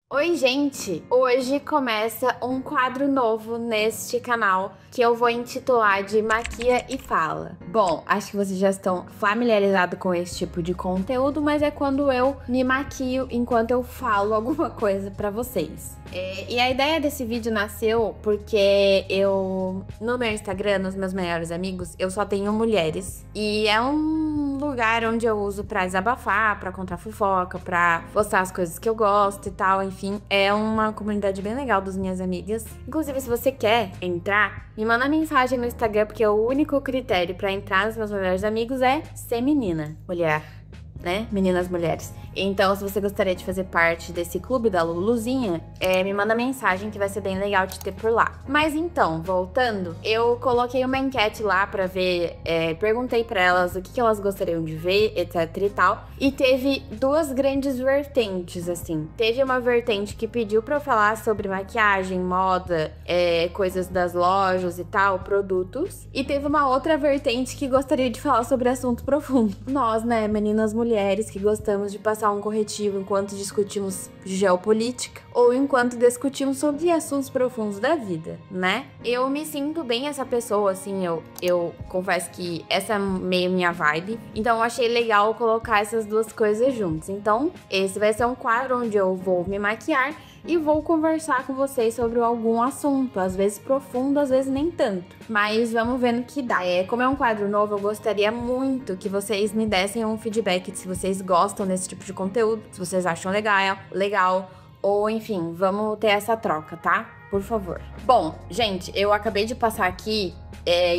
Oi, gente! Hoje começa um quadro novo neste canal que eu vou intitular de Maquia e Fala. Bom, acho que vocês já estão familiarizados com esse tipo de conteúdo, mas é quando eu me maquio enquanto eu falo alguma coisa pra vocês. E a ideia desse vídeo nasceu porque no meu Instagram, nos meus melhores amigos, eu só tenho mulheres. E é um lugar onde eu uso pra desabafar, pra contar fofoca, pra postar as coisas que eu gosto e tal, enfim. É uma comunidade bem legal das minhas amigas. Inclusive, se você quer entrar, me manda mensagem no Instagram, porque o único critério pra entrar nos meus melhores amigos é ser menina, mulher, né? Meninas, mulheres. Então, se você gostaria de fazer parte desse clube da Luluzinha, me manda mensagem que vai ser bem legal de ter por lá. Mas então, voltando, eu coloquei uma enquete lá pra ver, perguntei pra elas o que elas gostariam de ver, etc e tal. E teve duas grandes vertentes, assim. Teve uma vertente que pediu pra eu falar sobre maquiagem, moda, coisas das lojas e tal, produtos. E teve uma outra vertente que gostaria de falar sobre assunto profundo. Nós, né, meninas mulheres que gostamos de passar um corretivo enquanto discutimos geopolítica ou enquanto discutimos sobre assuntos profundos da vida, né? Eu me sinto bem essa pessoa, assim, eu confesso que essa é meio minha vibe, então eu achei legal colocar essas duas coisas juntas. Então, esse vai ser um quadro onde eu vou me maquiar e vou conversar com vocês sobre algum assunto, às vezes profundo, às vezes nem tanto. Mas vamos ver no que dá. Como é um quadro novo, eu gostaria muito que vocês me dessem um feedback de se vocês gostam desse tipo de conteúdo, se vocês acham legal, ou enfim, vamos ter essa troca, tá? Por favor. Bom, gente, eu acabei de passar aqui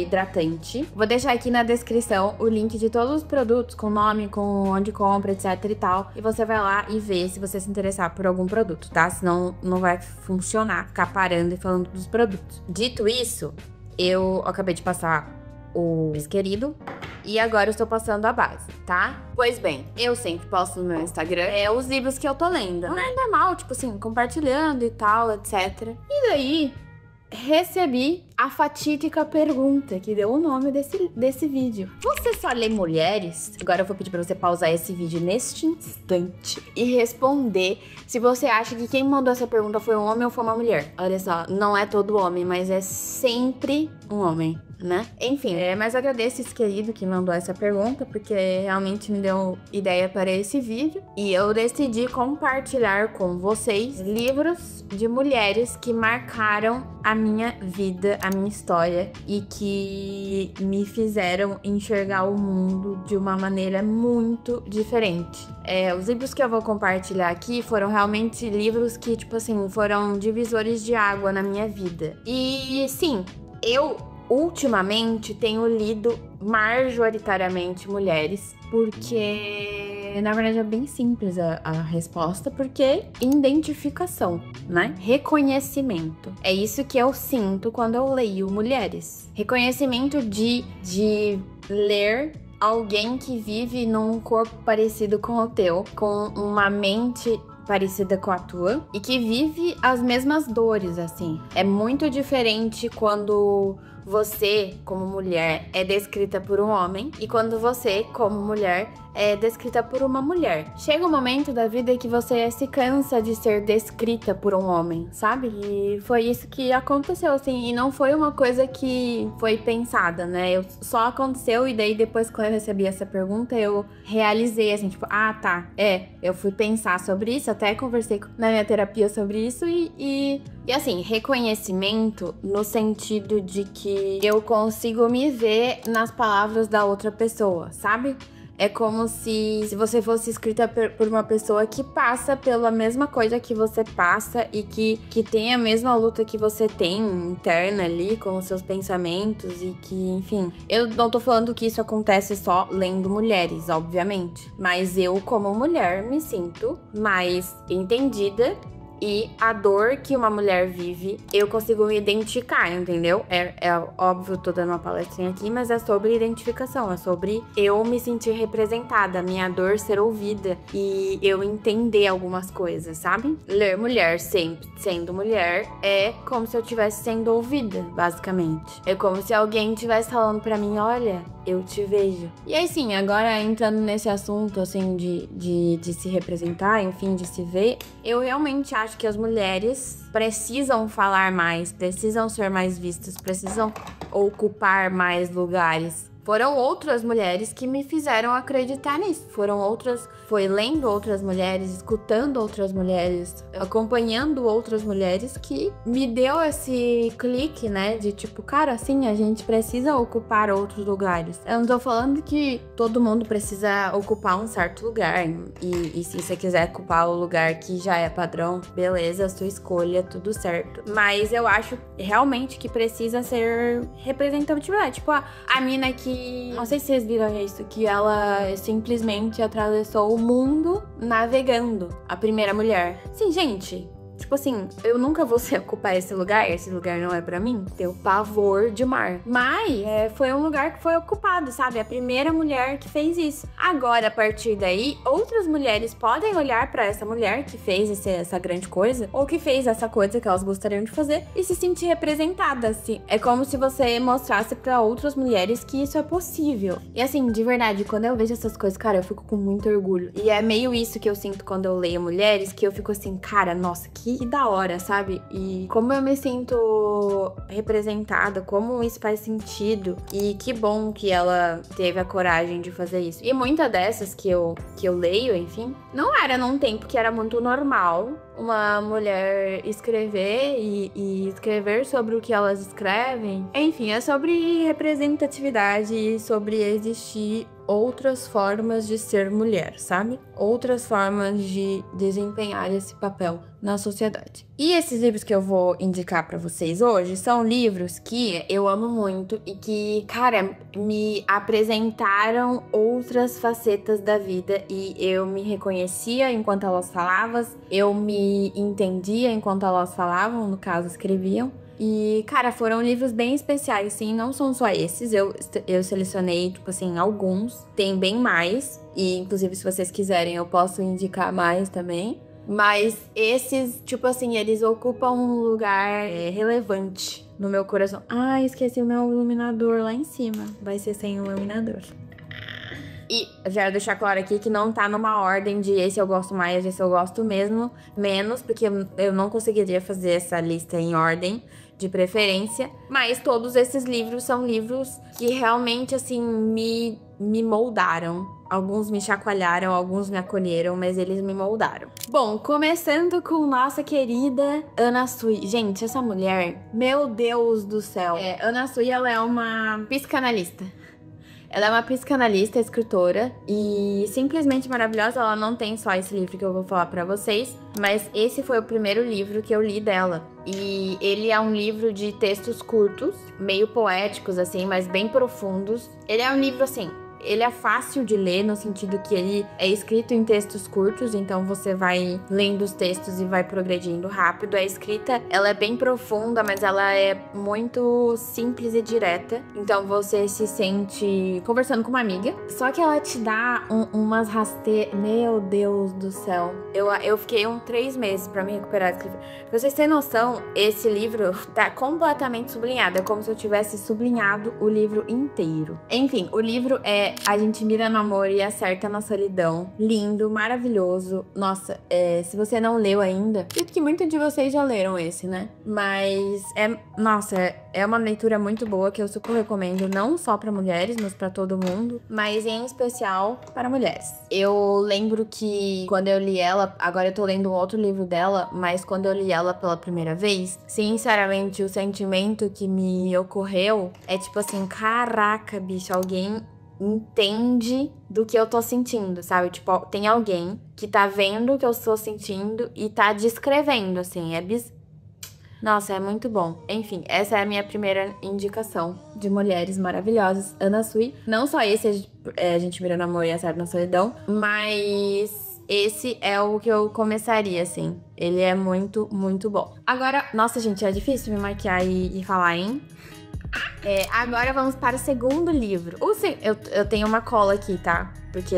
hidratante. Vou deixar aqui na descrição o link de todos os produtos, com nome, com onde compra, etc e tal. E você vai lá e vê se você se interessar por algum produto, tá? Senão não vai funcionar ficar parando e falando dos produtos. Dito isso, eu acabei de passar o querido e agora eu estou passando a base, tá? Pois bem, eu sempre posto no meu Instagram os livros que eu tô lendo, né? É normal, tipo assim, compartilhando e tal, etc. E daí, recebi a fatídica pergunta que deu o nome desse vídeo. Você só lê mulheres? Agora eu vou pedir pra você pausar esse vídeo neste instante e responder se você acha que quem mandou essa pergunta foi um homem ou foi uma mulher. Olha só, não é todo homem, mas é sempre um homem, né? Enfim, mas agradeço esse querido que mandou essa pergunta, porque realmente me deu ideia para esse vídeo. E eu decidi compartilhar com vocês livros de mulheres que marcaram a minha vida, a minha história, e que me fizeram enxergar o mundo de uma maneira muito diferente. Os livros que eu vou compartilhar aqui foram realmente livros que, tipo assim, foram divisores de água na minha vida. E sim, eu ultimamente tenho lido majoritariamente mulheres, porque na verdade é bem simples a resposta, porque identificação, né? Reconhecimento. É isso que eu sinto quando eu leio mulheres. Reconhecimento de ler alguém que vive num corpo parecido com o teu, com uma mente parecida com a tua e que vive as mesmas dores, assim. É muito diferente quando você, como mulher, é descrita por um homem e quando você, como mulher, é descrita por uma mulher. Chega um momento da vida que você se cansa de ser descrita por um homem, sabe? E foi isso que aconteceu, assim, e não foi uma coisa que foi pensada, né? Só aconteceu e daí depois quando eu recebi essa pergunta, eu realizei, assim, tipo, eu fui pensar sobre isso, até conversei na minha terapia sobre isso e assim, reconhecimento no sentido de que eu consigo me ver nas palavras da outra pessoa, sabe? É como se você fosse escrita por uma pessoa que passa pela mesma coisa que você passa e que tem a mesma luta que você tem interna ali com os seus pensamentos e que, enfim... Eu não tô falando que isso acontece só lendo mulheres, obviamente. Mas eu, como mulher, me sinto mais entendida e a dor que uma mulher vive, eu consigo me identificar, entendeu? É óbvio, tô dando uma palestrinha aqui, mas é sobre identificação, é sobre eu me sentir representada, minha dor ser ouvida e eu entender algumas coisas, sabe? Ler mulher sempre sendo mulher é como se eu estivesse sendo ouvida, basicamente. É como se alguém estivesse falando pra mim, olha, eu te vejo. E aí sim, agora entrando nesse assunto, assim, de se representar, enfim, de se ver, eu realmente acho acho que as mulheres precisam falar mais, precisam ser mais vistas, precisam ocupar mais lugares. Foram outras mulheres que me fizeram acreditar nisso. Foi lendo outras mulheres, escutando outras mulheres, acompanhando outras mulheres que me deu esse clique, né? De tipo, cara, assim, a gente precisa ocupar outros lugares. Eu não tô falando que todo mundo precisa ocupar um certo lugar. E se você quiser ocupar o lugar que já é padrão, beleza, sua escolha, tudo certo. Mas eu acho realmente que precisa ser representatividade. Tipo, a mina que... Não sei se vocês viram isso, que ela simplesmente atravessou o mundo navegando. A primeira mulher. Sim, gente... Tipo assim, eu nunca vou ocupar esse lugar não é pra mim. Tenho pavor de mar. Mas foi um lugar que foi ocupado, sabe? A primeira mulher que fez isso. Agora, a partir daí, outras mulheres podem olhar pra essa mulher que fez essa grande coisa, ou que fez essa coisa que elas gostariam de fazer, e se sentir representada, assim. É como se você mostrasse pra outras mulheres que isso é possível. E assim, de verdade, quando eu vejo essas coisas, cara, eu fico com muito orgulho. E é meio isso que eu sinto quando eu leio mulheres, que eu fico assim, cara, nossa, que da hora, sabe? E como eu me sinto representada, como isso faz sentido. E que bom que ela teve a coragem de fazer isso. E muitas dessas que eu leio, enfim, não era num tempo que era muito normal uma mulher escrever e escrever sobre o que elas escrevem. Enfim, é sobre representatividade e sobre existir outras formas de ser mulher, sabe? Outras formas de desempenhar esse papel na sociedade. E esses livros que eu vou indicar pra vocês hoje são livros que eu amo muito e que, cara, me apresentaram outras facetas da vida e eu me reconhecia enquanto elas falavam, eu me entendia enquanto elas falavam, no caso, escreviam. E, cara, foram livros bem especiais, sim, não são só esses, eu selecionei, tipo assim, alguns, tem bem mais, e inclusive se vocês quiserem eu posso indicar mais também, mas esses, tipo assim, eles ocupam um lugar relevante no meu coração. Ah, esqueci o meu iluminador lá em cima, vai ser sem iluminador. E já quero deixar claro aqui que não tá numa ordem de esse eu gosto mais, esse eu gosto menos, porque eu não conseguiria fazer essa lista em ordem de preferência. Mas todos esses livros são livros que realmente, assim, me moldaram. Alguns me chacoalharam, alguns me acolheram, mas eles me moldaram. Bom, começando com nossa querida Anna Sui. Gente, essa mulher, meu Deus do céu. Anna Sui, ela é uma psicanalista. Ela é uma psicanalista, escritora e simplesmente maravilhosa. Ela não tem só esse livro que eu vou falar pra vocês, mas esse foi o primeiro livro que eu li dela. E ele é um livro de textos curtos, meio poéticos assim, mas bem profundos. Ele é um livro assim... Ele é fácil de ler no sentido que ele é escrito em textos curtos, então você vai lendo os textos e vai progredindo rápido. A escrita, ela é bem profunda, mas ela é muito simples e direta. Então você se sente conversando com uma amiga, só que ela te dá umas rasteiras. Meu Deus do céu. Eu fiquei 3 meses pra me recuperar desse livro. Pra vocês terem noção, esse livro tá completamente sublinhado. É como se eu tivesse sublinhado o livro inteiro. Enfim, o livro é A Gente Mira no Amor e Acerta na Solidão. Lindo, maravilhoso. Nossa, se você não leu ainda, acredito que muitos de vocês já leram esse, né? Mas é uma leitura muito boa que eu super recomendo, não só pra mulheres, mas pra todo mundo, mas em especial para mulheres. Eu lembro que quando eu li ela, agora eu tô lendo um outro livro dela, mas quando eu li ela pela primeira vez, sinceramente, o sentimento que me ocorreu é tipo assim, caraca, bicho, alguém entende do que eu tô sentindo, sabe? Tipo, tem alguém que tá vendo o que eu estou sentindo e tá descrevendo, assim, Nossa, é muito bom. Enfim, essa é a minha primeira indicação de mulheres maravilhosas, Anna Sui. Não só esse, A Gente Mira no Amor e Acerta na Solidão, mas esse é o que eu começaria, assim. Ele é muito, muito bom. Agora, nossa, gente, é difícil me maquiar e falar, hein? Agora vamos para o segundo livro. Eu tenho uma cola aqui, tá? Porque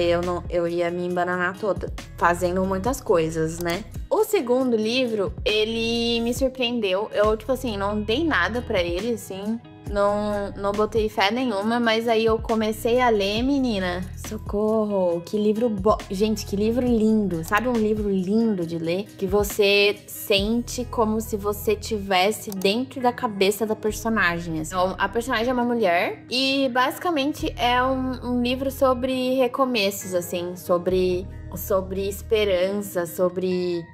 eu ia me embananar toda, fazendo muitas coisas, né? O segundo livro, ele me surpreendeu. Eu, tipo assim, não dei nada pra ele, assim. não botei fé nenhuma, mas aí eu comecei a ler, menina. Socorro, que livro bom. Gente, que livro lindo. Sabe um livro lindo de ler? Que você sente como se você tivesse dentro da cabeça da personagem. Assim. A personagem é uma mulher e basicamente é um livro sobre recomeços, assim, sobre esperança, sobre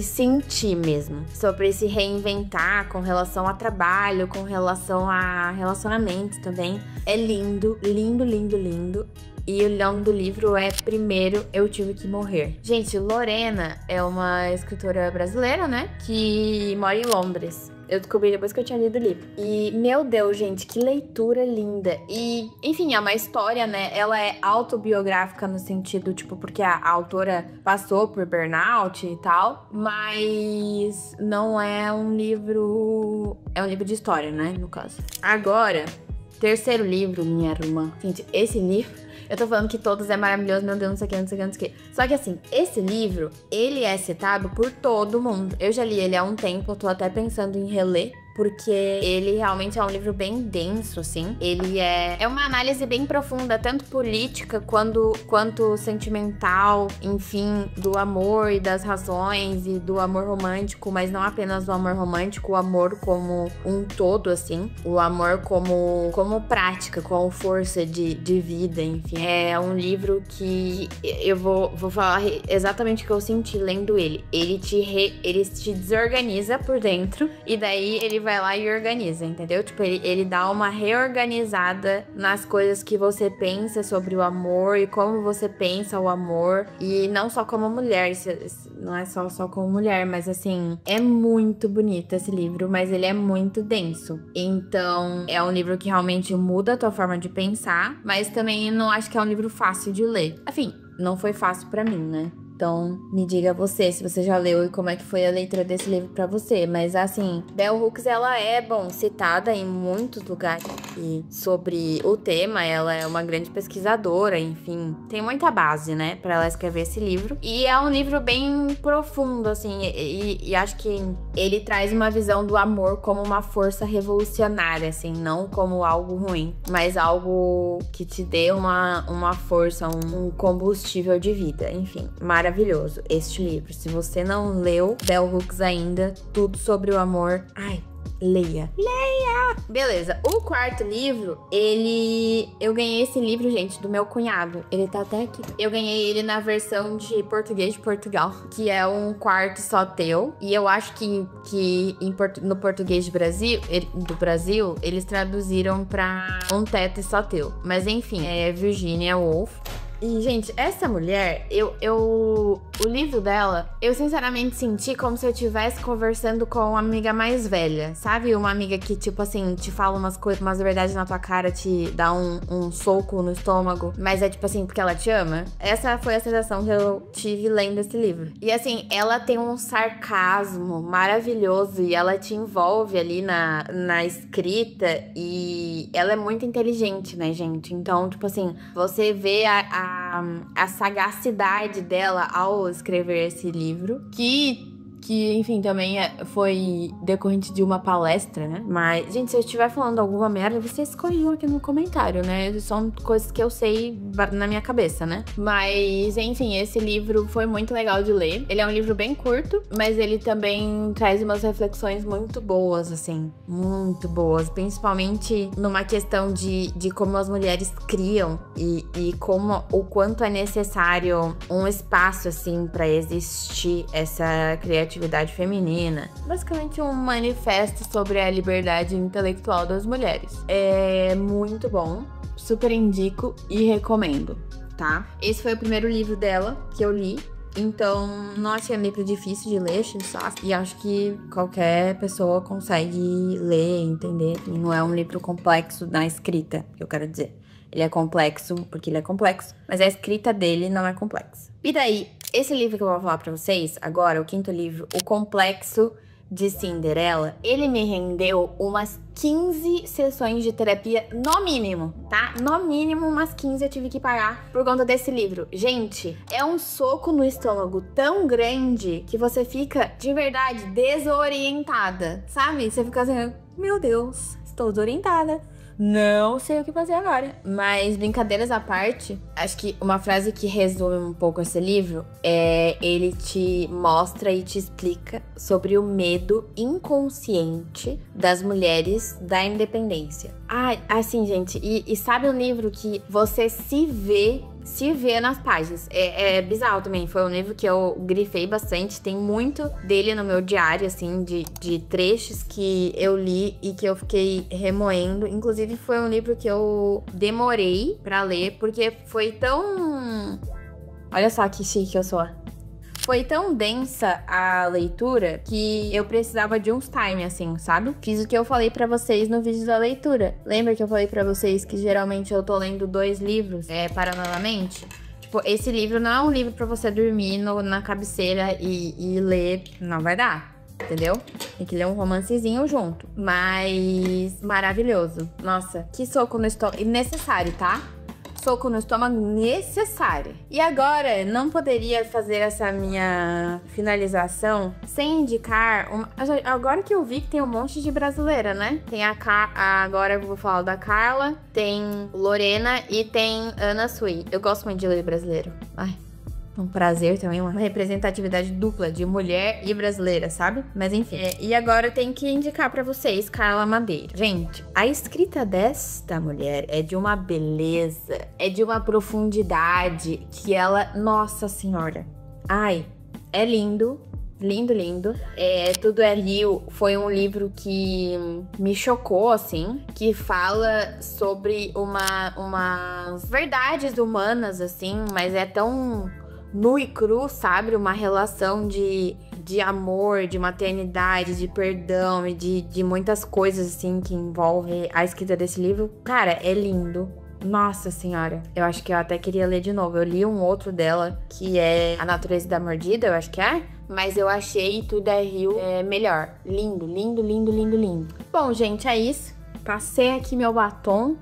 sentir mesmo, sobre se reinventar com relação a trabalho, com relação a relacionamento também. É lindo, lindo, lindo, lindo. E o nome do livro é Primeiro Eu Tive Que Morrer. Gente, Lorena é uma escritora brasileira, né? Que mora em Londres. Eu descobri depois que eu tinha lido o livro. E, meu Deus, gente, que leitura linda. E, enfim, é uma história, né? Ela é autobiográfica no sentido, tipo, porque a autora passou por burnout e tal. Mas não é um livro... É um livro de história, né? No caso. Agora, terceiro livro, minha irmã. Gente, esse livro... Eu tô falando que todos é maravilhoso, meu Deus, não sei o que, não sei o que, não sei o que. Só que assim, esse livro, ele é citado por todo mundo. Eu já li ele há um tempo, eu tô até pensando em reler. Porque ele realmente é um livro bem denso, assim. Ele é uma análise bem profunda, tanto política quanto sentimental, enfim, do amor e das razões e do amor romântico, mas não apenas do amor romântico, o amor como um todo, assim. O amor como prática, como força de vida, enfim. É um livro que eu vou falar exatamente o que eu senti lendo ele. Ele te desorganiza por dentro e daí ele vai lá e organiza, entendeu? Tipo, ele dá uma reorganizada nas coisas que você pensa sobre o amor e como você pensa o amor. E não só como mulher, não é só como mulher, mas assim, é muito bonito esse livro, mas ele é muito denso. Então, é um livro que realmente muda a tua forma de pensar, mas também não acho que é um livro fácil de ler. Enfim, não foi fácil pra mim, né? Então, me diga você, se você já leu e como é que foi a leitura desse livro pra você. Mas, assim, Bell Hooks, ela é, citada em muitos lugares. E sobre o tema, ela é uma grande pesquisadora, enfim. Tem muita base, né, pra ela escrever esse livro. E é um livro bem profundo, assim. E acho que ele traz uma visão do amor como uma força revolucionária, assim. Não como algo ruim, mas algo que te dê uma força, um combustível de vida. Enfim, maravilhoso este livro. Se você não leu Bell Hooks ainda, tudo sobre o amor, ai, leia. Beleza, o quarto livro, eu ganhei esse livro, gente, do meu cunhado. Ele tá até aqui. Eu ganhei ele na versão de português de Portugal, que é Um Quarto Só Teu. E eu acho que no português do Brasil, eles traduziram pra Um Teto Só Teu. Mas enfim, é Virginia Woolf. E, gente, essa mulher, o livro dela, eu sinceramente senti como se eu estivesse conversando com uma amiga mais velha, sabe? Uma amiga que, tipo assim, te fala umas coisas, umas verdades na tua cara, te dá um soco no estômago, mas é tipo assim, porque ela te ama. Essa foi a sensação que eu tive lendo esse livro. E assim, ela tem um sarcasmo maravilhoso e ela te envolve ali na escrita e ela é muito inteligente, né, gente? Então, tipo assim, você vê a sagacidade dela ao escrever esse livro, que enfim, também foi decorrente de uma palestra, né? Mas, gente, se eu estiver falando alguma merda, vocês corrijam aqui no comentário, né? São coisas que eu sei na minha cabeça, né? Mas, enfim, esse livro foi muito legal de ler. Ele é um livro bem curto, mas ele também traz umas reflexões muito boas, assim. Muito boas. Principalmente numa questão de como as mulheres criam e como o quanto é necessário um espaço, assim, pra existir essa criatividade feminina. Basicamente um manifesto sobre a liberdade intelectual das mulheres. É muito bom, super indico e recomendo, tá? Esse foi o primeiro livro dela que eu li. Então, não achei um livro difícil de ler, e acho que qualquer pessoa consegue ler, entender. E não é um livro complexo na escrita, que eu quero dizer. Ele é complexo porque ele é complexo, mas a escrita dele não é complexa. E daí, esse livro que eu vou falar pra vocês agora, o quinto livro, O Complexo de Cinderela, ele me rendeu umas 15 sessões de terapia, no mínimo, tá? No mínimo umas 15 eu tive que pagar por conta desse livro. Gente, é um soco no estômago tão grande que você fica, de verdade, desorientada, sabe? Você fica assim, meu Deus, estou desorientada. Não sei o que fazer agora. Mas, brincadeiras à parte, acho que uma frase que resume um pouco esse livro é: ele te mostra e te explica sobre o medo inconsciente das mulheres da independência. Ah, assim, gente, e sabe um livro que você se vê nas páginas. É bizarro também. Foi um livro que eu grifei bastante. Tem muito dele no meu diário, assim, de trechos que eu li e que eu fiquei remoendo. Inclusive, foi um livro que eu demorei pra ler, porque foi tão... Olha só que chique eu sou. Foi tão densa a leitura que eu precisava de uns time, assim, sabe? Fiz o que eu falei pra vocês no vídeo da leitura. Lembra que eu falei pra vocês que geralmente eu tô lendo 2 livros paralelamente? Tipo, esse livro não é um livro pra você dormir na cabeceira e ler. Não vai dar, entendeu? Tem que ler um romancezinho junto. Mas maravilhoso. Nossa, que soco no estômago. Necessário, tá? Soco no estômago necessário. E agora, não poderia fazer essa minha finalização sem indicar uma... Agora que eu vi que tem um monte de brasileira, né? Tem agora eu vou falar da Carla, tem Lorena e tem Ana Sui. Eu gosto muito de ler brasileiro. Ai, um prazer também, uma representatividade dupla de mulher e brasileira, sabe? Mas enfim. E agora eu tenho que indicar pra vocês Carla Madeira. Gente, a escrita desta mulher é de uma beleza, é de uma profundidade que ela... Nossa Senhora. Ai, é lindo. Lindo, lindo. Tudo é Rio foi um livro que me chocou, assim, que fala sobre umas verdades humanas, assim, mas é tão nu e cru, sabe? Uma relação de amor, de maternidade, de perdão e de muitas coisas, assim, que envolve a escrita desse livro. Cara, é lindo. Nossa Senhora, eu acho que eu até queria ler de novo. Eu li um outro dela, que é A Natureza da Mordida, eu acho que é. Mas eu achei Tudo é Rio melhor. Lindo, lindo, lindo, lindo, lindo. Bom, gente, é isso. Passei aqui meu batom.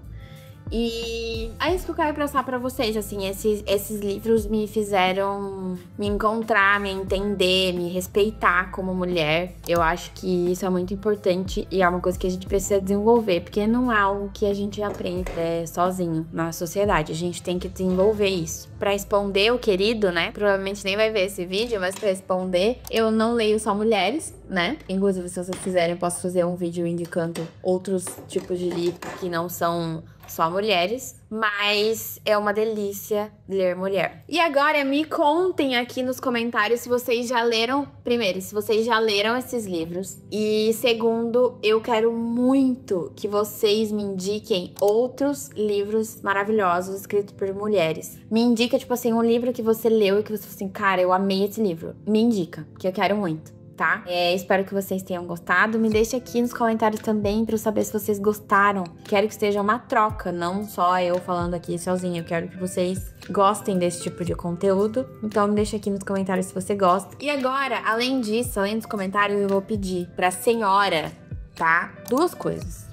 E é isso que eu quero passar pra vocês, assim, esses livros me fizeram me encontrar, me entender, me respeitar como mulher. Eu acho que isso é muito importante e é uma coisa que a gente precisa desenvolver, porque não é algo que a gente aprende sozinho na sociedade. A gente tem que desenvolver isso. Pra responder o querido, né, provavelmente nem vai ver esse vídeo, mas pra responder, eu não leio só mulheres, né? Inclusive, se vocês quiserem, eu posso fazer um vídeo indicando outros tipos de livro que não são só mulheres, mas é uma delícia ler mulher. E agora me contem aqui nos comentários se vocês já leram, primeiro, se vocês já leram esses livros, e segundo, eu quero muito que vocês me indiquem outros livros maravilhosos escritos por mulheres. Me indica, tipo assim, um livro que você leu e que você falou assim, cara, eu amei esse livro. Me indica, que eu quero muito. Tá? Espero que vocês tenham gostado. Me deixe aqui nos comentários também pra eu saber se vocês gostaram. Quero que seja uma troca, não só eu falando aqui sozinha. Eu quero que vocês gostem desse tipo de conteúdo. Então me deixa aqui nos comentários se você gosta. E agora, além disso, além dos comentários, eu vou pedir pra senhora, tá? Duas coisas.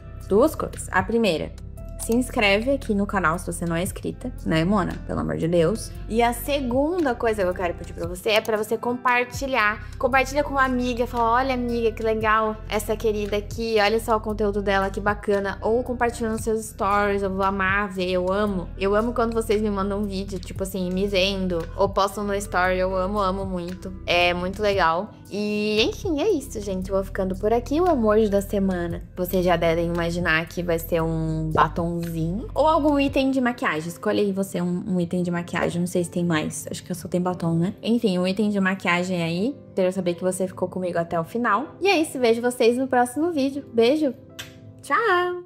A primeira, se inscreve aqui no canal se você não é inscrita, né, Mona? Pelo amor de Deus. E a segunda coisa que eu quero pedir pra você é pra você compartilhar. Compartilha com uma amiga, fala, olha amiga, que legal essa querida aqui, olha só o conteúdo dela, que bacana. Ou compartilha nos seus stories, eu vou amar ver, eu amo. Eu amo quando vocês me mandam um vídeo, tipo assim, me vendo, ou postam no story, eu amo muito. É muito legal. E, enfim, é isso, gente. Eu vou ficando por aqui. O emoji da semana, vocês já devem imaginar que vai ser um batonzinho ou algum item de maquiagem. Escolhe aí você um item de maquiagem. Não sei se tem mais. Acho que eu só tenho batom, né? Enfim, um item de maquiagem aí. Quero saber que você ficou comigo até o final. E é isso. Vejo vocês no próximo vídeo. Beijo. Tchau!